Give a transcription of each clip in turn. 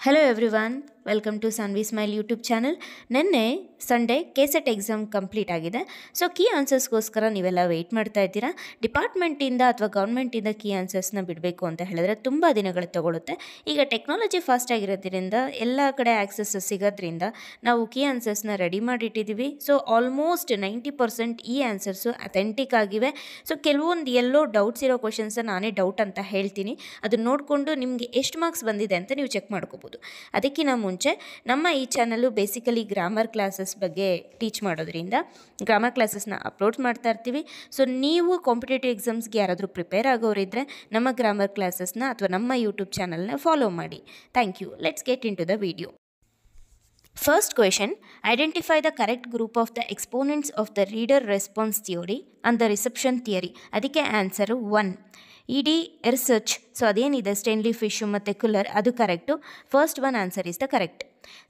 Hello everyone, welcome to Sanvi smile YouTube channel. ನಿನ್ನೆ Sunday KSET exam complete ಆಗಿದೆ. So key ಆನ್ಸರ್ಸ್ಗೋಸ್ಕರ ನೀವೆಲ್ಲ wait ಮಾಡ್ತಾ ಇದ್ದೀರಾ. ಡಿಪಾರ್ಟ್ಮೆಂಟಿಂದ ಅಥವಾ ಗೌರ್ಮೆಂಟಿಂದ ಕೀ ಆನ್ಸರ್ಸ್ನ ಬಿಡಬೇಕು ಅಂತ ಹೇಳಿದ್ರೆ ತುಂಬ ದಿನಗಳು ತಗೊಳುತ್ತೆ. ಈಗ ಟೆಕ್ನಾಲಜಿ ಫಾಸ್ಟ್ ಆಗಿರೋದ್ರಿಂದ ಎಲ್ಲ ಕಡೆ ಆಕ್ಸೆಸ್ ಸಿಗೋದ್ರಿಂದ ನಾವು ಕೀ ಆನ್ಸರ್ಸ್ನ ರೆಡಿ ಮಾಡಿಟ್ಟಿದ್ದೀವಿ. ಸೊ ಆಲ್ಮೋಸ್ಟ್ 90% ಈ ಆನ್ಸರ್ಸು ಅಥೆಂಟಿಕ್ ಆಗಿವೆ. ಸೊ ಕೆಲವೊಂದು ಎಲ್ಲೋ ಡೌಟ್ಸ್ ಇರೋ ಕ್ವಶನ್ಸ್ ನಾನೇ ಡೌಟ್ ಅಂತ ಹೇಳ್ತೀನಿ. ಅದನ್ನ ನೋಡಿಕೊಂಡು ನಿಮಗೆ ಎಷ್ಟು ಮಾರ್ಕ್ಸ್ ಬಂದಿದೆ ಅಂತ ನೀವು ಚೆಕ್ ಮಾಡ್ಕೋಬೋದು. ಅದಕ್ಕಿಂತ ಮುಂಚೆ ನಮ್ಮ ಈ ಚಾನಲ್ಲು ಬೇಸಿಕಲಿ ಗ್ರಾಮರ್ ಕ್ಲಾಸಸ್ ಬಗ್ಗೆ ಟೀಚ್ ಮಾಡೋದ್ರಿಂದ ಗ್ರಾಮರ್ ಕ್ಲಾಸಸ್ನ ಅಪ್ಲೋಡ್ ಮಾಡ್ತಾ ಇರ್ತೀವಿ. ಸೊ ನೀವು ಕಾಂಪಿಟೇಟಿವ್ ಎಕ್ಸಾಮ್ಸ್ಗೆ ಯಾರಾದರೂ ಪ್ರಿಪೇರ್ ಆಗೋರಿದ್ದರೆ ನಮ್ಮ ಗ್ರಾಮರ್ ಕ್ಲಾಸಸ್ನ ಅಥವಾ ನಮ್ಮ ಯೂಟ್ಯೂಬ್ ಚಾನಲ್ನ ಫಾಲೋ ಮಾಡಿ. Thank you. Let's get into the video. First question, identify the correct group of the exponents of the reader response theory and the reception theory. ಅದಕ್ಕೆ answer 1. ಇಡೀ research, so ಅದೇನಿದೆ Stanley Fish ಮತ್ತು Culler, ಅದು correct. First one answer is the correct.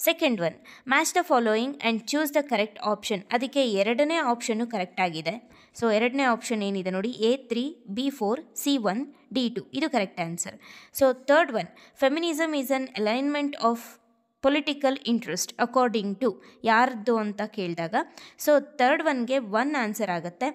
Second one, match the following and choose the correct option. ಅದಕ್ಕೆ ಎರಡನೇ ಆಪ್ಷನ್ನು correct ಆಗಿದೆ. So ಎರಡನೇ ಆಪ್ಷನ್ ಏನಿದೆ ನೋಡಿ, A3, B4, C1, D2, ಇದು correct answer. So third one, feminism is an alignment of political interest according to ಯಾರ್ದು ಅಂತ ಕೇಳಿದಾಗ, ಸೊ ಥರ್ಡ್ ಒನ್ಗೆ 1 ಆನ್ಸರ್ ಆಗುತ್ತೆ.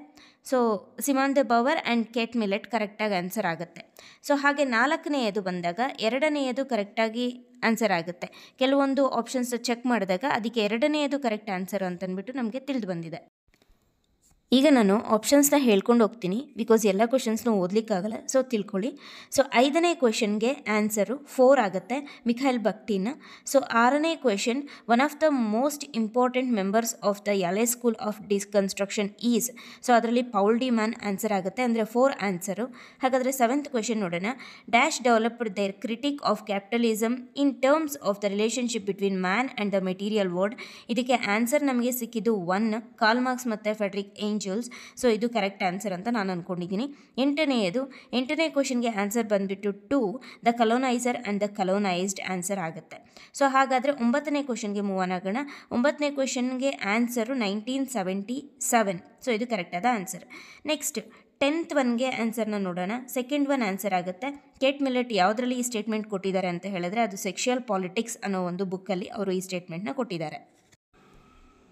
So Simone de Beauvoir and Kate Millett ಕರೆಕ್ಟಾಗಿ ಆನ್ಸರ್ ಆಗುತ್ತೆ. ಸೊ ಹಾಗೆ ನಾಲ್ಕನೆಯದು ಬಂದಾಗ ಎರಡನೆಯದು ಕರೆಕ್ಟಾಗಿ ಆನ್ಸರ್ ಆಗುತ್ತೆ. ಕೆಲವೊಂದು ಆಪ್ಷನ್ಸ್ ಚೆಕ್ ಮಾಡಿದಾಗ ಅದಕ್ಕೆ ಎರಡನೆಯದು ಕರೆಕ್ಟ್ ಆನ್ಸರ್ ಅಂತಂದ್ಬಿಟ್ಟು ನಮಗೆ ತಿಳಿದು ಬಂದಿದೆ. ಈಗ ನಾನು ಆಪ್ಷನ್ಸ್ನ ಹೇಳ್ಕೊಂಡು ಹೋಗ್ತೀನಿ, ಬಿಕಾಸ್ ಎಲ್ಲ ಕ್ವೆಶನ್ಸ್ನೂ ಓದಲಿಕ್ಕಾಗಲ್ಲ. ಸೊ ತಿಳ್ಕೊಳ್ಳಿ. ಸೊ 5ನೇ ಕ್ವೆಶನ್ಗೆ ಆನ್ಸರು 4 ಆಗುತ್ತೆ, ಮಿಖೈಲ್ ಬಕ್ಟಿನ್. ಸೊ 6ನೇ question, one of the most important members of the Yale school of deconstruction is. So ಅದರಲ್ಲಿ ಪೌಲ್ ಡಿ ಮ್ಯಾನ್ ಆನ್ಸರ್ ಆಗುತ್ತೆ, ಅಂದರೆ 4 ಆನ್ಸರು. ಹಾಗಾದರೆ 7th ಕ್ವೆಶನ್ ನೋಡೋಣ. Dash developed their critique of capitalism in terms of the relationship between man and the material world. ಇದಕ್ಕೆ answer ನಮಗೆ ಸಿಕ್ಕಿದ್ದು 1, Karl Marx ಮತ್ತು Friedrich Engels. So ಇದು ಕರೆಕ್ಟ್ ಆನ್ಸರ್ ಅಂತ ನಾನು ಅಂದ್ಕೊಂಡಿದ್ದೀನಿ. 8ನೇ ಕ್ವೆಶನ್ಗೆ ಆನ್ಸರ್ ಬಂದುಬಿಟ್ಟು 2, ದ ಕಲೋನೈಸರ್ ಆ್ಯಂಡ್ ದ ಕಲೋನೈಸ್ಡ್ ಆನ್ಸರ್ ಆಗುತ್ತೆ. ಸೊ ಹಾಗಾದರೆ 9ನೇ ಕ್ವೆಶನ್ಗೆ ಮೂವ್ ಆಗೋಣ. 9ನೇ ಕ್ವೆಶನ್ಗೆ ಆನ್ಸರು 1977. ಸೊ ಇದು ಕರೆಕ್ಟಾದ ಆನ್ಸರ್. ನೆಕ್ಸ್ಟ್ 10th ಒನ್ಗೆ ಆನ್ಸರ್ನ ನೋಡೋಣ. ಸೆಕೆಂಡ್ ಒನ್ ಆನ್ಸರ್ ಆಗುತ್ತೆ. ಕೇಟ್ ಮಿಲೆಟ್ ಯಾವುದರಲ್ಲಿ ಈ ಸ್ಟೇಟ್ಮೆಂಟ್ ಕೊಟ್ಟಿದ್ದಾರೆ ಅಂತ ಹೇಳಿದ್ರೆ, ಅದು ಸೆಕ್ಷುಯಲ್ ಪಾಲಿಟಿಕ್ಸ್ ಅನ್ನೋ ಒಂದು ಬುಕ್ಕಲ್ಲಿ ಅವರು ಈ ಸ್ಟೇಟ್ಮೆಂಟ್ನ ಕೊಟ್ಟಿದ್ದಾರೆ.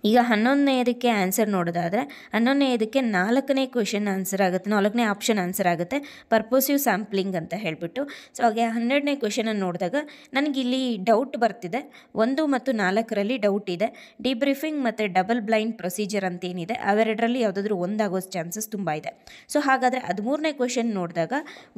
ಈಗ 11ನೇದಕ್ಕೆ ಆನ್ಸರ್ ನೋಡೋದಾದರೆ, 11ನೇದಕ್ಕೆ 4ನೇ ಕ್ವೆಶನ್ ಆನ್ಸರ್ ಆಗುತ್ತೆ, 4ನೇ ಆಪ್ಷನ್ ಆನ್ಸರ್ ಆಗುತ್ತೆ, ಪರ್ಪೋಸಿವ್ ಸ್ಯಾಂಪ್ಲಿಂಗ್ ಅಂತ ಹೇಳಿಬಿಟ್ಟು. ಸೊ ಹಾಗೆ 12ನೇ ಕ್ವೆಶನನ್ನು ನೋಡಿದಾಗ ನನಗಿಲ್ಲಿ ಡೌಟ್ ಬರ್ತಿದೆ. 1 ಮತ್ತು 4ರಲ್ಲಿ ಡೌಟ್ ಇದೆ. ಡಿಬ್ರೀಫಿಂಗ್ ಮತ್ತು ಡಬಲ್ ಬ್ಲೈಂಡ್ ಪ್ರೊಸೀಜರ್ ಅಂತ ಏನಿದೆ, ಅವೆರಡರಲ್ಲಿ ಯಾವುದಾದ್ರೂ ಒಂದಾಗೋ ಚಾನ್ಸಸ್ ತುಂಬ ಇದೆ. ಸೊ ಹಾಗಾದರೆ 13ನೇ ಕ್ವೆಶನ್ ನೋಡಿದಾಗ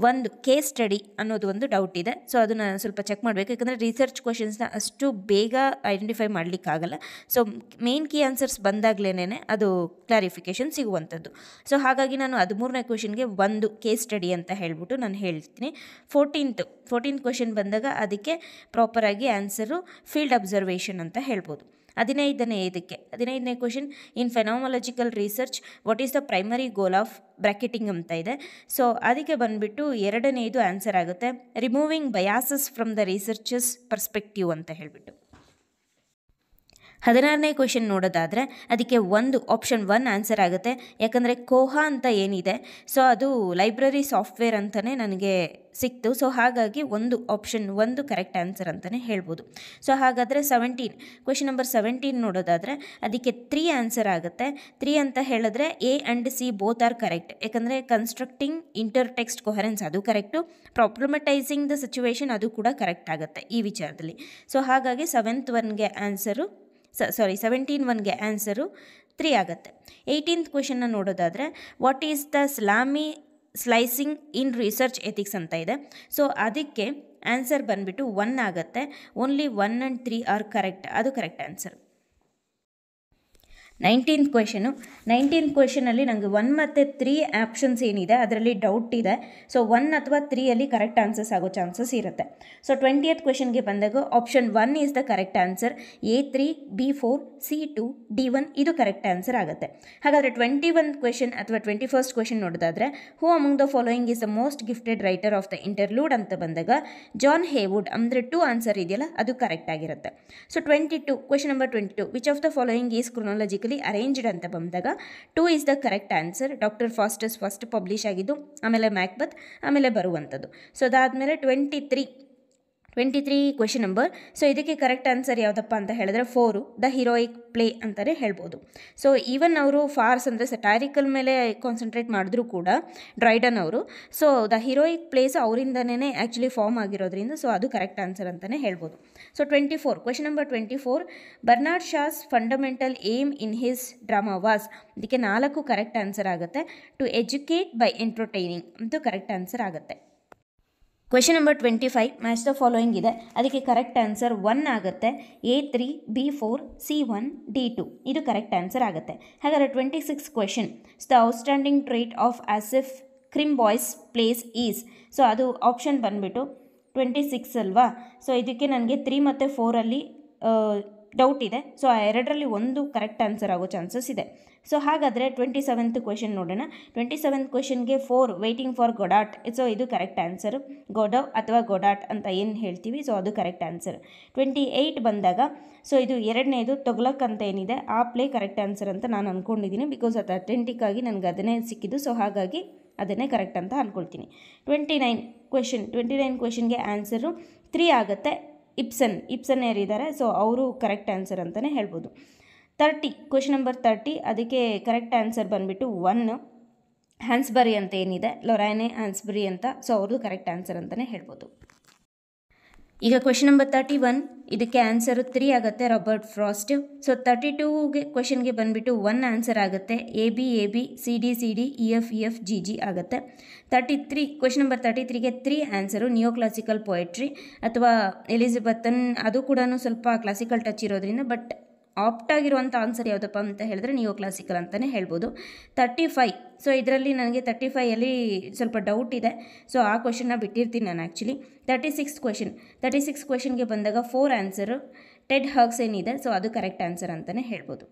ಒಂದು ಕೇಸ್ ಸ್ಟಡಿ ಅನ್ನೋದು ಒಂದು ಡೌಟ್ ಇದೆ. ಸೊ ಅದನ್ನು ಸ್ವಲ್ಪ ಚೆಕ್ ಮಾಡಬೇಕು, ಯಾಕಂದರೆ ರಿಸರ್ಚ್ ಕ್ವೆಶನ್ಸ್ನ ಅಷ್ಟು ಬೇಗ ಐಡೆಂಟಿಫೈ ಮಾಡಲಿಕ್ಕಾಗಲ್ಲ. ಸೊ ಮೇನ್ ಕೀ ಆನ್ಸರ್ಸ್ ಬಂದಾಗಲೇ ಅದು ಕ್ಲಾರಿಫಿಕೇಷನ್ ಸಿಗುವಂಥದ್ದು. ಸೊ ಹಾಗಾಗಿ ನಾನು 13ನೇ ಕ್ವೆಶನ್ಗೆ ಒಂದು ಕೇಸ್ ಸ್ಟಡಿ ಅಂತ ಹೇಳ್ಬಿಟ್ಟು ನಾನು ಹೇಳ್ತೀನಿ. 14th ಕ್ವೆಶನ್ ಬಂದಾಗ ಅದಕ್ಕೆ ಪ್ರಾಪರಾಗಿ ಆನ್ಸರು ಫೀಲ್ಡ್ ಅಬ್ಸರ್ವೇಷನ್ ಅಂತ ಹೇಳ್ಬೋದು. 15ನೇ question, in phenomenological research what is the primary goal of bracketing ಅಂತ ಇದೆ. ಸೊ ಅದಕ್ಕೆ ಬಂದುಬಿಟ್ಟು 2ನೇದು ಆನ್ಸರ್ ಆಗುತ್ತೆ, removing biases from the researcher's perspective ಅಂತ ಹೇಳ್ಬಿಟ್ಟು. 16ನೇ ಕ್ವೆಶನ್ ನೋಡೋದಾದರೆ ಅದಕ್ಕೆ ಆಪ್ಷನ್ 1 ಆನ್ಸರ್ ಆಗುತ್ತೆ, ಯಾಕಂದರೆ ಕೋಹಾ ಅಂತ ಏನಿದೆ, ಸೊ ಅದು ಲೈಬ್ರರಿ ಸಾಫ್ಟ್ವೇರ್ ಅಂತಲೇ ನನಗೆ ಸಿಕ್ತು. ಸೊ ಹಾಗಾಗಿ ಆಪ್ಷನ್ 1 ಕರೆಕ್ಟ್ ಆನ್ಸರ್ ಅಂತಲೇ ಹೇಳ್ಬೋದು. ಸೊ ಹಾಗಾದರೆ ಕ್ವೆಶನ್ ನಂಬರ್ 17 ನೋಡೋದಾದರೆ ಅದಕ್ಕೆ 3 ಆನ್ಸರ್ ಆಗುತ್ತೆ. 3 ಅಂತ ಹೇಳಿದ್ರೆ A and C both are correct, ಯಾಕಂದರೆ ಕನ್ಸ್ಟ್ರಕ್ಟಿಂಗ್ ಇಂಟರ್ ಟೆಕ್ಸ್ಟ್ ಕೊಹರೆನ್ಸ್ ಅದು ಕರೆಕ್ಟು, ಪ್ರಾಬ್ಲಮಟೈಸಿಂಗ್ ದ ಸಿಚುವೇಶನ್ ಅದು ಕೂಡ ಕರೆಕ್ಟ್ ಆಗುತ್ತೆ ಈ ವಿಚಾರದಲ್ಲಿ. ಸೊ ಹಾಗಾಗಿ 17 ಒನ್ಗೆ ಆನ್ಸರು 3 ಆಗುತ್ತೆ. 18th ಕ್ವೆಶನ್ನ ನೋಡೋದಾದರೆ, what is the slicing in research ethics ಅಂತ ಇದೆ. ಸೊ ಅದಕ್ಕೆ ಆನ್ಸರ್ ಬಂದುಬಿಟ್ಟು 1 ಆಗುತ್ತೆ. ಓನ್ಲಿ 1 ಆ್ಯಂಡ್ 3 ಆರ್ ಕರೆಕ್ಟ್, ಅದು ಕರೆಕ್ಟ್ ಆನ್ಸರ್. 19th ಕ್ವೆಶನಲ್ಲಿ ನನಗೆ 1 ಮತ್ತು 3 ಆಪ್ಷನ್ಸ್ ಏನಿದೆ ಅದರಲ್ಲಿ ಡೌಟ್ ಇದೆ. ಸೊ 1 ಅಥವಾ 3ಅಲ್ಲಿ ಕರೆಕ್ಟ್ ಆನ್ಸರ್ಸ್ ಆಗೋ ಚಾನ್ಸಸ್ ಇರುತ್ತೆ. ಸೊ 20th ಕ್ವೆಶನ್ಗೆ ಬಂದಾಗ option 1 is the correct answer, A3, B4, C2, D1 ಇದು ಕರೆಕ್ಟ್ ಆನ್ಸರ್ ಆಗುತ್ತೆ. ಹಾಗಾದರೆ 21th ಕ್ವೆಶನ್ ಅಥವಾ 21st ಕ್ವೆಶನ್ ನೋಡೋದಾದರೆ, who among the following is the most gifted writer of the interlude ಅಂತ ಬಂದಾಗ ಜಾನ್ ಹೇವುಡ್, ಅಂದರೆ 2 ಆನ್ಸರ್ ಇದೆಯಲ್ಲ ಅದು ಕರೆಕ್ಟ್ ಆಗಿರುತ್ತೆ. So question number 22, which of the following is chronologically arranged ಅಂತ ಬಂದಾಗ 2 is the correct answer. Doctor Faustus first publish ಆಗಿದ್ದು, ಆಮೇಲೆ ಮ್ಯಾಕ್ಬತ್, ಆಮೇಲೆ ಬರುವಂಥದ್ದು. ಸೊ ಅದಾದಮೇಲೆ 23 23 ಕ್ವೆಶನ್ ನಂಬರ್. ಸೊ ಇದಕ್ಕೆ ಕರೆಕ್ಟ್ ಆನ್ಸರ್ ಯಾವುದಪ್ಪ ಅಂತ ಹೇಳಿದ್ರೆ 4 ದ ಹೀರೋಯಿಕ್ ಪ್ಲೇ ಅಂತಲೇ ಹೇಳ್ಬೋದು. ಸೊ ಈವನ್ ಅವರು ಫಾರ್ಸ್ ಅಂದರೆ ಸಟಾರಿಕಲ್ ಮೇಲೆ ಕಾನ್ಸಂಟ್ರೇಟ್ ಮಾಡಿದ್ರು ಕೂಡ ಡ್ರೈಡನ್ ಅವರು, ಸೊ ದ ಹೀರೋಯಿಕ್ ಪ್ಲೇಸ್ ಅವರಿಂದನೇ ಆ್ಯಕ್ಚುಲಿ ಫಾರ್ಮ್ ಆಗಿರೋದ್ರಿಂದ ಸೊ ಅದು ಕರೆಕ್ಟ್ ಆನ್ಸರ್ ಅಂತಲೇ ಹೇಳ್ಬೋದು. So 24 question number 24, Bernard Shaw's fundamental aim in his drama was. ಇದಕ್ಕೆ 4 ಕರೆಕ್ಟ್ ಆನ್ಸರ್ ಆಗುತ್ತೆ. ಟು ಎಜುಕೇಟ್ ಬೈ ಎಂಟರ್ಟೈನಿಂಗ್ ಅಂತೂ ಕರೆಕ್ಟ್ ಆನ್ಸರ್ ಆಗುತ್ತೆ. Question number 25, match the following ಇದೆ. ಅದಕ್ಕೆ ಕರೆಕ್ಟ್ ಆನ್ಸರ್ 1 ಆಗುತ್ತೆ. A3, B4, C1, D2 ಇದು ಕರೆಕ್ಟ್ ಆನ್ಸರ್ ಆಗುತ್ತೆ. ಹಾಗಾದರೆ 26 question, the outstanding trait of Asif crime boys place is. So ಅದು ಆಪ್ಷನ್ ಬಂದುಬಿಟ್ಟು 26 ಅಲ್ವಾ. ಸೊ ಇದಕ್ಕೆ ನನಗೆ 3 ಮತ್ತು 4ಅಲ್ಲಿ ಡೌಟ್ ಇದೆ. ಸೊ ಆ ಎರಡರಲ್ಲಿ ಒಂದು ಕರೆಕ್ಟ್ ಆನ್ಸರ್ ಆಗೋ ಚಾನ್ಸಸ್ ಇದೆ. ಸೊ ಹಾಗಾದರೆ 27th ಕ್ವೆಶನ್ ನೋಡೋಣ. 27th ಕ್ವೆಶನ್ಗೆ 4 ವೇಟಿಂಗ್ ಫಾರ್ ಗೊಡಾಟ್. ಸೊ ಇದು ಕರೆಕ್ಟ್ ಆನ್ಸರು. ಗೊಡವ್ ಅಥವಾ ಗೊಡಾಟ್ ಅಂತ ಏನು ಹೇಳ್ತೀವಿ, ಸೊ ಅದು ಕರೆಕ್ಟ್ ಆನ್ಸರ್. 28 ಬಂದಾಗ ಸೊ ಇದು ಎರಡನೇದು ತೊಗ್ಲಕ್ ಅಂತ ಏನಿದೆ ಆ ಪ್ಲೇ ಕರೆಕ್ಟ್ ಆನ್ಸರ್ ಅಂತ ನಾನು ಅಂದ್ಕೊಂಡಿದ್ದೀನಿ. ಬಿಕಾಸ್ ಅದು ಅಥೆಂಟಿಕ್ ಆಗಿ ನನಗೆ ಅದನ್ನೇ ಸಿಕ್ಕಿದ್ದು, ಸೊ ಹಾಗಾಗಿ ಅದನ್ನೇ ಕರೆಕ್ಟ್ ಅಂತ ಅಂದ್ಕೊಳ್ತೀನಿ. 29 ಕ್ವೆಶನ್ಗೆ ಆನ್ಸರು 3 ಆಗುತ್ತೆ. ಇಬ್ಸನ್ ಯಾರಿದ್ದಾರೆ, ಸೊ ಅವರು ಕರೆಕ್ಟ್ ಆನ್ಸರ್ ಅಂತಲೇ ಹೇಳ್ಬೋದು. 30 ಕ್ವೆಶನ್ ನಂಬರ್ 30, ಅದಕ್ಕೆ ಕರೆಕ್ಟ್ ಆನ್ಸರ್ ಬಂದುಬಿಟ್ಟು 1 ಹ್ಯಾನ್ಸ್ಬರಿ ಅಂತ ಏನಿದೆ, ಲೊರಾನೆ ಹ್ಯಾನ್ಸ್ಬರಿ ಅಂತ, ಸೊ ಅವ್ರದ್ದು ಕರೆಕ್ಟ್ ಆನ್ಸರ್ ಅಂತಲೇ ಹೇಳ್ಬೋದು. ಈಗ ಕ್ವೆಶನ್ ನಂಬರ್ 31, ಇದಕ್ಕೆ ಆನ್ಸರು 3 ಆಗುತ್ತೆ, ರಾಬರ್ಟ್ ಫ್ರಾಸ್ಟ್. ಸೊ 32 ಕ್ವೆಶನ್ಗೆ ಬಂದುಬಿಟ್ಟು 1 ಆನ್ಸರ್ ಆಗುತ್ತೆ. AB CD EF GG ಆಗುತ್ತೆ. 33 ಕ್ವೆಶನ್ ನಂಬರ್ 33ಗೆ 3 ಆನ್ಸರು, ನಿಯೋ ಕ್ಲಾಸಿಕಲ್ ಪೊಯೆಟ್ರಿ ಅಥವಾ ಎಲಿಜಬೆಥನ್, ಅದು ಕೂಡ ಸ್ವಲ್ಪ ಕ್ಲಾಸಿಕಲ್ ಟಚ್ ಇರೋದ್ರಿಂದ, ಬಟ್ ಆಪ್ಟ್ ಆಗಿರುವಂಥ ಆನ್ಸರ್ ಯಾವುದಪ್ಪ ಅಂತ ಹೇಳಿದ್ರೆ ನಿಯೋ ಕ್ಲಾಸಿಕಲ್ ಅಂತಲೇ ಹೇಳ್ಬೋದು. 35, ಸೊ ಇದರಲ್ಲಿ ನನಗೆ 35ಅಲ್ಲಿ ಸ್ವಲ್ಪ ಡೌಟ್ ಇದೆ, ಸೊ ಆ ಕ್ವೆಶನ್ನ ಬಿಟ್ಟಿರ್ತೀನಿ ನಾನು ಆ್ಯಕ್ಚುಲಿ. 36 ಕ್ವೆಶನ್ಗೆ ಬಂದಾಗ 4 ಆನ್ಸರು, ಟೆಡ್ ಹಗ್ಸ್ ಏನಿದೆ, ಸೊ ಅದು ಕರೆಕ್ಟ್ ಆನ್ಸರ್ ಅಂತಲೇ ಹೇಳ್ಬೋದು.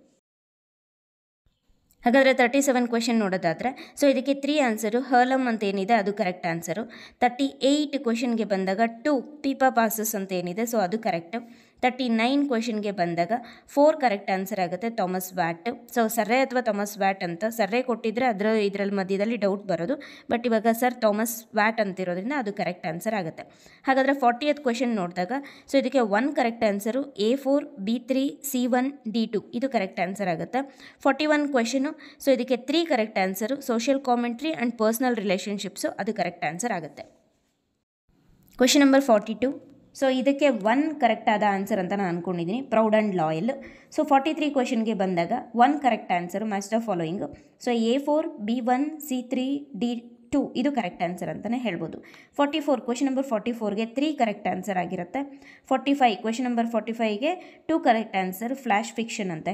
ಹಾಗಾದರೆ 37 ಕ್ವೆಶನ್ ನೋಡೋದಾದರೆ ಸೊ ಇದಕ್ಕೆ 3 ಆನ್ಸರು, ಹರ್ಲಮ್ ಅಂತ ಏನಿದೆ ಅದು ಕರೆಕ್ಟ್ ಆನ್ಸರು. 38 ಕ್ವೆಶನ್ಗೆ ಬಂದಾಗ 2 ಪೀಪಾ ಪಾಸಸ್ ಅಂತ ಏನಿದೆ, ಸೊ ಅದು ಕರೆಕ್ಟು. 39 ಕ್ವೆಶನ್ಗೆ ಬಂದಾಗ 4 ಕರೆಕ್ಟ್ ಆನ್ಸರ್ ಆಗುತ್ತೆ, ಥಾಮಸ್ ವ್ಯಾಟ್. ಸೊ ಸರ್ರೆ ಅಥವಾ ಥಾಮಸ್ ವ್ಯಾಟ್ ಅಂತ ಸರ್ರೆ ಕೊಟ್ಟಿದ್ರೆ ಇದರಲ್ಲಿ ಮಧ್ಯದಲ್ಲಿ ಡೌಟ್ ಬರೋದು, ಬಟ್ ಇವಾಗ ಸರ್ ಥಾಮಸ್ ವ್ಯಾಟ್ ಅಂತಿರೋದ್ರಿಂದ ಅದು ಕರೆಕ್ಟ್ ಆನ್ಸರ್ ಆಗುತ್ತೆ. ಹಾಗಾದರೆ 40th ಕ್ವೆಶನ್ ನೋಡಿದಾಗ ಸೊ ಇದಕ್ಕೆ 1 correct answer, A4, B3, C1, D2 ಇದು ಕರೆಕ್ಟ್ ಆನ್ಸರ್ ಆಗುತ್ತೆ. 41 ಕ್ವೆಶನು, ಸೊ ಇದಕ್ಕೆ 3 correct answer, social commentary and personal relationships ಅದು ಕರೆಕ್ಟ್ ಆನ್ಸರ್ ಆಗುತ್ತೆ. ಕ್ವೆಶನ್ ನಂಬರ್ 42, ಸೊ ಇದಕ್ಕೆ 1 ಕರೆಕ್ಟ್ ಆದ ಆನ್ಸರ್ ಅಂತ ನಾನು ಅಂದ್ಕೊಂಡಿದ್ದೀನಿ, ಪ್ರೌಡ್ ಆ್ಯಂಡ್ ಲಾಯಲ್. ಸೊ 43 ಕ್ವೆಶನ್ಗೆ ಬಂದಾಗ 1 correct answer, match the following. So A4, B1, C3, D2 ಇದು ಕರೆಕ್ಟ್ ಆನ್ಸರ್ ಅಂತಲೇ ಹೇಳ್ಬೋದು. 44 ಕ್ವೆಶನ್ ನಂಬರ್ 44ಗೆ 3 ಕರೆಕ್ಟ್ ಆನ್ಸರ್ ಆಗಿರುತ್ತೆ. 45 ಕ್ವೆಶನ್ ನಂಬರ್ 45ಗೆ 2 ಕರೆಕ್ಟ್ ಆನ್ಸರ್, ಫ್ಲ್ಯಾಶ್ ಫಿಕ್ಷನ್ ಅಂತ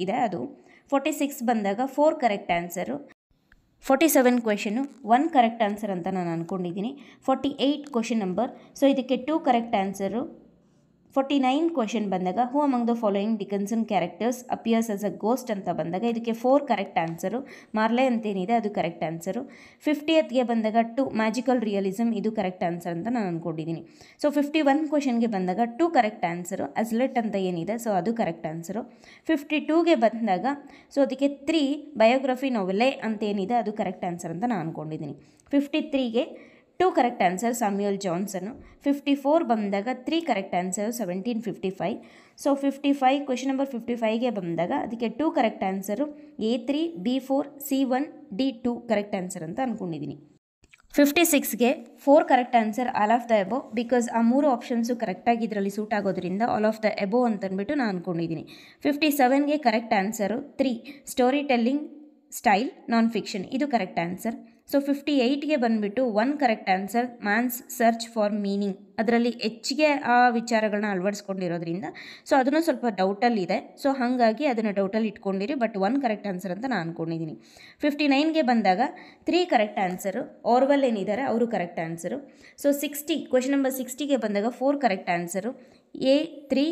ಇದೆ ಅದು. 46 ಬಂದಾಗ 4 correct answer. 47 question 1 correct answer ಅಂತ ನಾನು ಅಂದ್ಕೊಂಡಿದ್ದೀನಿ. 48 ಕ್ವೆಶನ್ ನಂಬರ್, ಸೊ ಇದಕ್ಕೆ 2 ಕರೆಕ್ಟ್ ಆನ್ಸರು. 49 ಕ್ವೆಶನ್ ಬಂದಾಗ who among the following Dickensian characters appears as a ghost ಅಂತ ಬಂದಾಗ ಇದಕ್ಕೆ 4 ಕರೆಕ್ಟ್ ಆನ್ಸರು. ಮಾರ್ಲೆ ಅಂತೇನಿದೆ ಅದು ಕರೆಕ್ಟ್ ಆನ್ಸರು. 50ಗೆ ಬಂದಾಗ 2 ಮ್ಯಾಜಿಕಲ್ ರಿಯಲಿಸಮ್ ಇದು ಕರೆಕ್ಟ್ ಆನ್ಸರ್ ಅಂತ ನಾನು ಅಂದ್ಕೊಂಡಿದ್ದೀನಿ. ಸೊ 51 ಕ್ವೆಶನ್ಗೆ ಬಂದಾಗ 2 ಕರೆಕ್ಟ್ ಆನ್ಸರು, ಅಸ್ಲೆಟ್ ಅಂತ ಏನಿದೆ, ಸೊ ಅದು ಕರೆಕ್ಟ್ ಆನ್ಸರು. 52ಗೆ ಬಂದಾಗ ಸೊ ಅದಕ್ಕೆ 3 ಬಯೋಗ್ರಫಿ ನೋವೆಲೆ ಅಂತ ಏನಿದೆ ಅದು ಕರೆಕ್ಟ್ ಆನ್ಸರ್ ಅಂತ ನಾನು ಅಂದ್ಕೊಂಡಿದ್ದೀನಿ. 53ಗೆ 2 ಕರೆಕ್ಟ್ ಆನ್ಸರ್, ಸ್ಯಾಮ್ಯುಯಲ್ ಜಾನ್ಸನ್ನು. 54 ಬಂದಾಗ 3 correct answer, 1755. So 55 question number 55ಗೆ ಬಂದಾಗ ಅದಕ್ಕೆ 2 correct answer, A3, B4, C1, D2 correct answer ಅಂತ ಅಂದ್ಕೊಂಡಿದ್ದೀನಿ. 56ಗೆ 4 correct answer, all of the above, because ಆ 3 ಆಪ್ಷನ್ಸು ಕರೆಕ್ಟಾಗಿ ಇದರಲ್ಲಿ ಸೂಟ್ ಆಗೋದ್ರಿಂದ ಆಲ್ ಆಫ್ ದ ಎಬೋ ಅಂತ ಅಂದ್ಬಿಟ್ಟು ನಾನು ಅಂದ್ಕೊಂಡಿದ್ದೀನಿ. 57ಗೆ correct answer 3 story telling style non fiction ಇದು ಕರೆಕ್ಟ್ ಆನ್ಸರ್. ಸೊ 58ಗೆ ಬಂದುಬಿಟ್ಟು 1 correct answer, man's search for meaning, ಅದರಲ್ಲಿ ಹೆಚ್ಚಿಗೆ ಆ ವಿಚಾರಗಳನ್ನ ಅಳವಡಿಸ್ಕೊಂಡಿರೋದ್ರಿಂದ ಸೊ ಅದನ್ನು ಸ್ವಲ್ಪ ಡೌಟಲ್ಲಿದೆ, ಸೊ ಹಾಗಾಗಿ ಅದನ್ನು ಡೌಟಲ್ಲಿ ಇಟ್ಕೊಂಡಿರಿ, ಬಟ್ 1 ಕರೆಕ್ಟ್ ಆನ್ಸರ್ ಅಂತ ನಾನು ಅಂದ್ಕೊಂಡಿದ್ದೀನಿ. 59ಗೆ ಬಂದಾಗ 3 ಕರೆಕ್ಟ್ ಆನ್ಸರು, ಆರ್ವೆಲ್ ಏನಿದ್ದಾರೆ ಅವರು correct answer. So 60 question number 60ಗೆ ಬಂದಾಗ 4 correct answer, A3,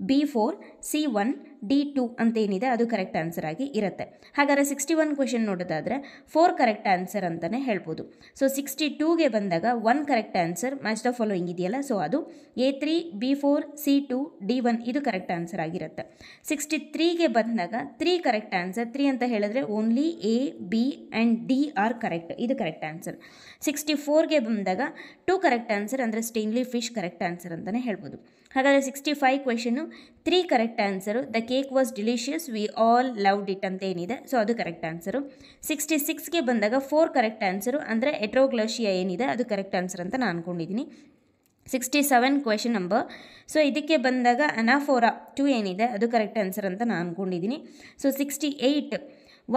B4, C1, D2 ಅಂತ ಏನಿದೆ ಅದು ಕರೆಕ್ಟ್ ಆನ್ಸರ್ ಆಗಿ ಇರುತ್ತೆ. ಹಾಗಾದರೆ 61 ಕ್ವೆಶನ್ ನೋಡೋದಾದರೆ 4 ಕರೆಕ್ಟ್ ಆನ್ಸರ್ ಅಂತಲೇ ಹೇಳ್ಬೋದು. ಸೊ 62ಗೆ ಬಂದಾಗ 1 correct answer match the following ಇದೆಯಲ್ಲ, ಸೊ ಅದು A3, B4, C2, D1 ಇದು ಕರೆಕ್ಟ್ ಆನ್ಸರ್ ಆಗಿರುತ್ತೆ. 63ಗೆ ಬಂದಾಗ 3 ಕರೆಕ್ಟ್ ಆನ್ಸರ್, 3 ಅಂತ ಹೇಳಿದ್ರೆ only A, B and D are correct, ಇದು ಕರೆಕ್ಟ್ ಆನ್ಸರ್. 64ಗೆ ಬಂದಾಗ 2 ಕರೆಕ್ಟ್ ಆನ್ಸರ್ ಅಂದರೆ ಸ್ಟೇನ್ಲಿ ಫಿಶ್ ಕರೆಕ್ಟ್ ಆನ್ಸರ್ ಅಂತಲೇ ಹೇಳ್ಬೋದು. ಹಾಗಾದರೆ 65 question 3 correct answer, the cake was delicious, we all loved it ಅಂತ ಏನಿದೆ, ಸೊ ಅದು ಕರೆಕ್ಟ್ ಆನ್ಸರು. 66ಗೆ ಬಂದಾಗ 4 ಕರೆಕ್ಟ್ ಆನ್ಸರು ಅಂದರೆ ಎಟ್ರೋಗ್ಲಾಷಿಯಾ ಏನಿದೆ ಅದು ಕರೆಕ್ಟ್ ಆನ್ಸರ್ ಅಂತ ನಾನು ಅಂದ್ಕೊಂಡಿದ್ದೀನಿ. 67 ಕ್ವೆಶನ್ ನಂಬರ್, ಸೊ ಇದಕ್ಕೆ ಬಂದಾಗ ಅನಾಫೋರಾ 2 ಏನಿದೆ ಅದು ಕರೆಕ್ಟ್ ಆನ್ಸರ್ ಅಂತ ನಾನು ಅಂದ್ಕೊಂಡಿದ್ದೀನಿ. ಸೊ 68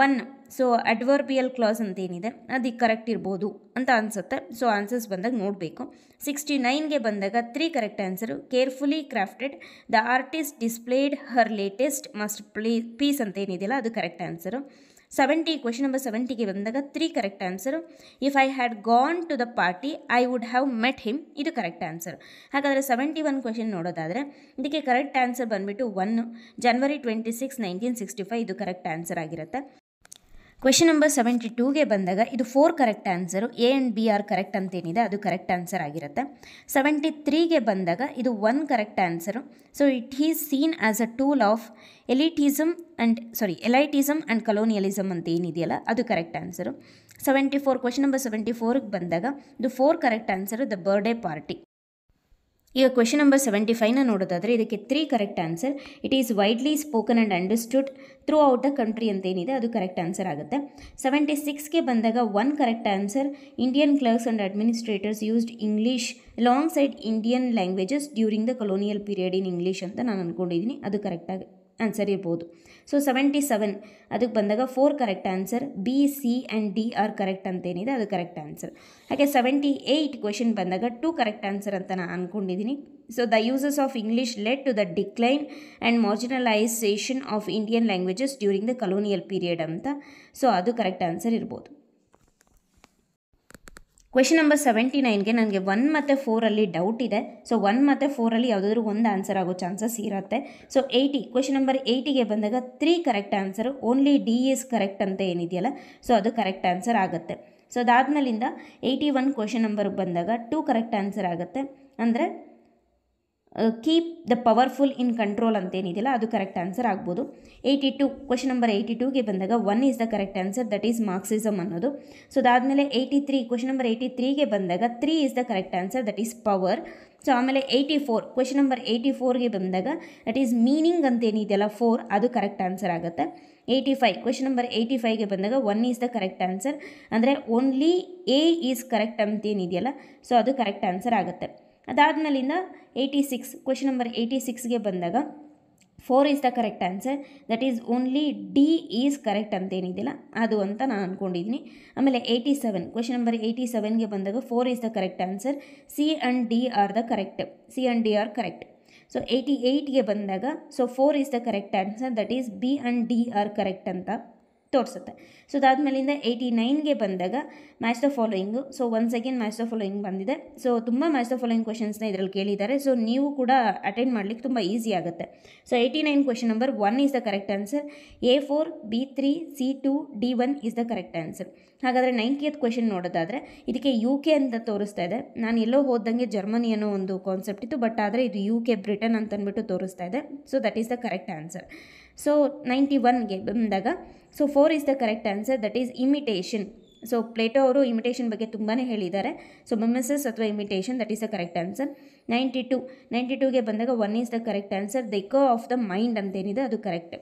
1, ಸೊ ಅಡ್ವರ್ಬಿಯಲ್ ಕ್ಲಾಸ್ ಅಂತ ಏನಿದೆ ಅದು ಕರೆಕ್ಟ್ ಇರ್ಬೋದು ಅಂತ ಅನಿಸುತ್ತೆ. ಸೊ ಆನ್ಸರ್ಸ್ ಬಂದಾಗ ನೋಡಬೇಕು. 69ಗೆ ಬಂದಾಗ 3 correct answer, carefully crafted, the artist displayed her latest masterpiece ಅಂತ ಏನಿದೆಯಲ್ಲ ಅದು ಕರೆಕ್ಟ್ ಆನ್ಸರು. 70 ಕ್ವೆಶನ್ ನಂಬರ್ 70ಗೆ ಬಂದಾಗ 3 correct answer, if I had gone to the party I would have met him, ಇದು ಕರೆಕ್ಟ್ ಆನ್ಸರ್. ಹಾಗಾದರೆ 71 question ನೋಡೋದಾದರೆ ಇದಕ್ಕೆ correct answer ಬಂದುಬಿಟ್ಟು 1 ಜನವರಿ 26, 1965 ಇದು ಕರೆಕ್ಟ್ ಆನ್ಸರ್ ಆಗಿರುತ್ತೆ. ಕ್ವೆಶನ್ ನಂಬರ್ 72ಗೆ ಬಂದಾಗ ಇದು 4 correct answer, A and B are correct ಅಂತೇನಿದೆ ಅದು ಕರೆಕ್ಟ್ ಆನ್ಸರ್ ಆಗಿರುತ್ತೆ. 73ಗೆ ಬಂದಾಗ ಇದು 1 correct answer, so it is seen as a tool of elitism and colonialism ಅಂತ ಏನಿದೆಯಲ್ಲ ಅದು ಕರೆಕ್ಟ್ ಆನ್ಸರು. 74 ಕ್ವೆಶನ್ ನಂಬರ್ 74ಗೆ ಬಂದಾಗ ಇದು 4 correct answer, the birthday party. ಈಗ ಕ್ವೆಶನ್ ನಂಬರ್ 75ನ ನೋಡೋದಾದರೆ ಇದಕ್ಕೆ 3 correct answer, it is widely spoken and understood through out the country ಅಂತ ಏನಿದೆ ಅದು ಕರೆಕ್ಟ್ ಆನ್ಸರ್ ಆಗುತ್ತೆ. 76ಗೆ ಬಂದಾಗ 1 correct answer, Indian clerks and administrators used English along side Indian languages during the colonial period in English ಅಂತ ನಾನು ಅಂದ್ಕೊಂಡಿದ್ದೀನಿ, ಅದು ಕರೆಕ್ಟಾಗಿ ಆನ್ಸರ್ ಇರ್ಬೋದು. ಸೊ 77 ಅದಕ್ಕೆ ಬಂದಾಗ 4 correct answer, B, C and D are correct ಅಂತೇನಿದೆ ಅದು ಕರೆಕ್ಟ್ ಆನ್ಸರ್. ಹಾಗೆ 78 ಕ್ವೆಶನ್ ಬಂದಾಗ 2 ಕರೆಕ್ಟ್ ಆನ್ಸರ್ ಅಂತ ನಾನು ಅಂದ್ಕೊಂಡಿದ್ದೀನಿ. So the uses of English led to the decline and marginalisation of Indian languages during the colonial period ಅಂತ, so ಅದು correct answer ಇರ್ಬೋದು. ಕ್ವೆಶನ್ ನಂಬರ್ 79ಗೆ ನನಗೆ 1 ಮತ್ತು 4 ಡೌಟ್ ಇದೆ. ಸೊ 1 ಮತ್ತು 4 ಯಾವುದಾದ್ರೂ ಒಂದು ಆನ್ಸರ್ ಆಗೋ ಚಾನ್ಸಸ್ ಇರುತ್ತೆ. ಸೊ 80 ಕ್ವೆಶನ್ ನಂಬರ್ 80ಗೆ ಬಂದಾಗ 3 correct answer, only D is correct ಅಂತ ಏನಿದೆಯಲ್ಲ ಸೊ ಅದು ಕರೆಕ್ಟ್ ಆನ್ಸರ್ ಆಗುತ್ತೆ. ಸೊ ಅದಾದಮೇಲಿಂದ 81 ಕ್ವೆಶನ್ ನಂಬರ್ಗೆ ಬಂದಾಗ 2 ಕರೆಕ್ಟ್ ಆನ್ಸರ್ ಆಗುತ್ತೆ, ಅಂದರೆ keep the powerful in control ಅಂತೇನಿದೆಯಲ್ಲ ಅದು ಕರೆಕ್ಟ್ ಆನ್ಸರ್ ಆಗ್ಬೋದು. 82 ಕ್ವೆಶನ್ ನಂಬರ್ 82ಗೆ ಬಂದಾಗ 1 is the correct answer, that is Marxism ಅನ್ನೋದು. ಸೊ ಅದಾದಮೇಲೆ 83 ಕ್ವೆಶನ್ ನಂಬರ್ 83ಗೆ ಬಂದಾಗ 3 is the correct answer, that is power. So ಆಮೇಲೆ 84 ಕ್ವೆಶನ್ ನಂಬರ್ 84ಗೆ ಬಂದಾಗ ದಟ್ ಈಸ್ ಮೀನಿಂಗ್ ಅಂತೇನಿದೆಯಲ್ಲ 4 ಅದು ಕರೆಕ್ಟ್ ಆನ್ಸರ್ ಆಗುತ್ತೆ. 85 ಕ್ವೆಶನ್ ನಂಬರ್ 85ಗೆ ಬಂದಾಗ 1 ಈಸ್ ದ ಕರೆಕ್ಟ್ ಆನ್ಸರ್, ಅಂದರೆ ಓನ್ಲಿ A ಈಸ್ ಕರೆಕ್ಟ್ ಅಂತೇನಿದೆಯಲ್ಲ ಸೊ ಅದು ಕರೆಕ್ಟ್ ಆನ್ಸರ್ ಆಗುತ್ತೆ. ಅದಾದಮೇಲಿಂದ 86 ಕ್ವೆಶನ್ ನಂಬರ್ 86ಗೆ ಬಂದಾಗ 4 is the correct answer, that is only D is correct ಅಂತೇನಿದೆಯಲ್ಲ ಅದು ಅಂತ ನಾನು ಅಂದ್ಕೊಂಡಿದ್ದೀನಿ. ಆಮೇಲೆ 87 ಕ್ವೆಶನ್ ನಂಬರ್ 87ಗೆ ಬಂದಾಗ 4 is the correct answer, C and D are the correct, C and D are correct. So 88ಗೆ ಬಂದಾಗ so 4 is the correct answer, that is B and D are correct ಅಂತ ತೋರಿಸುತ್ತೆ. ಸೊ ಅದಾದಮೇಲಿಂದ 89ಗೆ ಬಂದಾಗ match the following, so once again match the following ಬಂದಿದೆ. So ತುಂಬ match the following ಕ್ವೆಶನ್ಸ್ನ ಇದರಲ್ಲಿ ಕೇಳಿದ್ದಾರೆ, ಸೊ ನೀವು ಕೂಡ ಅಟೆಂಡ್ ಮಾಡಲಿಕ್ಕೆ ತುಂಬ ಈಸಿ ಆಗುತ್ತೆ. So 89 question number 1 is the correct answer, A4, B3, C2, D1 is the correct answer. ಹಾಗಾದರೆ 90th ಕ್ವೆಶನ್ ನೋಡೋದಾದರೆ ಇದಕ್ಕೆ UK ಅಂತ ತೋರಿಸ್ತಾ ಇದೆ. ನಾನು ಎಲ್ಲೋ ಹೋದಂಗೆ ಜರ್ಮನಿ ಅನ್ನೋ ಒಂದು ಕಾನ್ಸೆಪ್ಟ್ ಇತ್ತು, ಬಟ್ ಆದರೆ ಇದು UK ಬ್ರಿಟನ್ ಅಂತ ಅಂದ್ಬಿಟ್ಟು ತೋರಿಸ್ತಾ ಇದೆ. So that is the correct answer. So 91ಗೆ ಬಂದಾಗ so 4 is the correct answer, that is imitation. So Plato ಅವರು ಇಮಿಟೇಷನ್ ಬಗ್ಗೆ ತುಂಬಾ ಹೇಳಿದ್ದಾರೆ. ಸೊ ಮಿಮೆಸಿಸ್ ಅಥವಾ imitation, that is the correct answer. 92ಗೆ ಬಂದಾಗ 1 is the correct answer, the echo of the mind ಅಂತೇನಿದೆ ಅದು ಕರೆಕ್ಟ್.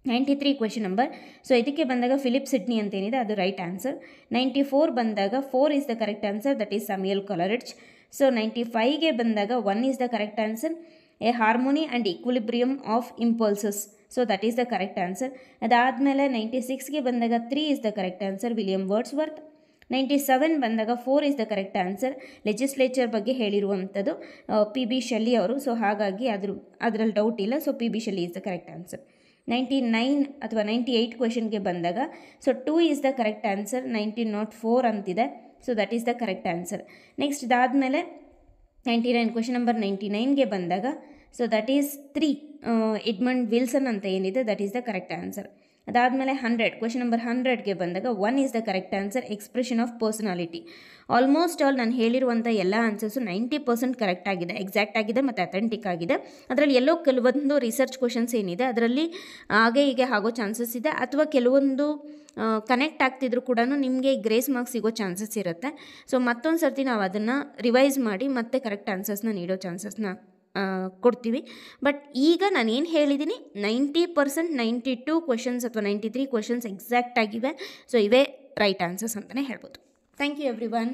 93 ಕ್ವೆಶನ್ ನಂಬರ್, ಸೊ ಇದಕ್ಕೆ ಬಂದಾಗ ಫಿಲಿಪ್ ಸಿಡ್ನಿ ಅಂತೇನಿದೆ ಅದು ರೈಟ್ ಆನ್ಸರ್. 94 ಬಂದಾಗ 4 is the correct answer, that is Samuel Coleridge. So 95ಗೆ ಬಂದಾಗ 1 is the correct answer, a harmony and equilibrium of impulses. So that is the correct answer. ಅದಾದಮೇಲೆ 96ಗೆ ಬಂದಾಗ 3 is the correct answer, William Wordsworth. 97 ಬಂದಾಗ 4 is the correct answer, legislature ಬಗ್ಗೆ ಹೇಳಿರುವಂಥದ್ದು PB ಶೆಲ್ಲಿ ಅವರು. So ಹಾಗಾಗಿ ಅದರಲ್ಲಿ ಡೌಟ್ ಇಲ್ಲ. So PB ಶೆಲ್ಲಿ is the correct answer. 99 ಅಥವಾ 98 ಕ್ವೆಶನ್ಗೆ ಬಂದಾಗ so 2 is the correct answer, 1904 ಅಂತಿದೆ. So that is the correct answer. Next ಇದಾದಮೇಲೆ 99 ಕ್ವೆಶನ್ ನಂಬರ್ 99ಗೆ ಬಂದಾಗ so that is 3 Edmund Wilson ಅಂತ ಏನಿದೆ that is the correct answer. ಅದಾದಮೇಲೆ 100 question number 100ಗೆ ಬಂದಾಗ 1 is the correct answer, expression of personality. Almost all ನಾನು ಹೇಳಿರುವಂಥ ಎಲ್ಲ answers 90% correct ಆಗಿದೆ, exact ಆಗಿದೆ ಮತ್ತು ಅಥೆಂಟಿಕ್ ಆಗಿದೆ. ಅದರಲ್ಲಿ ಎಲ್ಲೋ ಕೆಲವೊಂದು ರಿಸರ್ಚ್ ಕ್ವೆಶನ್ಸ್ ಏನಿದೆ ಅದರಲ್ಲಿ ಹಾಗೆ ಹೀಗೆ ಆಗೋ ಚಾನ್ಸಸ್ ಇದೆ, ಅಥವಾ ಕೆಲವೊಂದು ಕನೆಕ್ಟ್ ಆಗ್ತಿದ್ರು ಕೂಡ ನಿಮಗೆ ಗ್ರೇಸ್ ಮಾರ್ಕ್ಸ್ ಸಿಗೋ ಚಾನ್ಸಸ್ ಇರುತ್ತೆ. ಸೊ ಮತ್ತೊಂದು ಸರ್ತಿ ನಾವು ಅದನ್ನು ರಿವೈಸ್ ಮಾಡಿ ಮತ್ತೆ ಕರೆಕ್ಟ್ ಆನ್ಸರ್ಸ್ನ ನೀಡೋ ಚಾನ್ಸಸ್ನ ಕೊಡ್ತೀವಿ. ಬಟ್ ಈಗ ನಾನು ಏನು ಹೇಳಿದ್ದೀನಿ 90% 92 ಕ್ವೆಶನ್ಸ್ ಅಥವಾ 93 ಕ್ವೆಶನ್ಸ್ ಎಕ್ಸಾಕ್ಟ್ ಆಗಿವೆ. ಸೊ ಇವೇ ರೈಟ್ ಆನ್ಸರ್ಸ್ ಅಂತಲೇ ಹೇಳ್ಬೋದು. Thank you every one.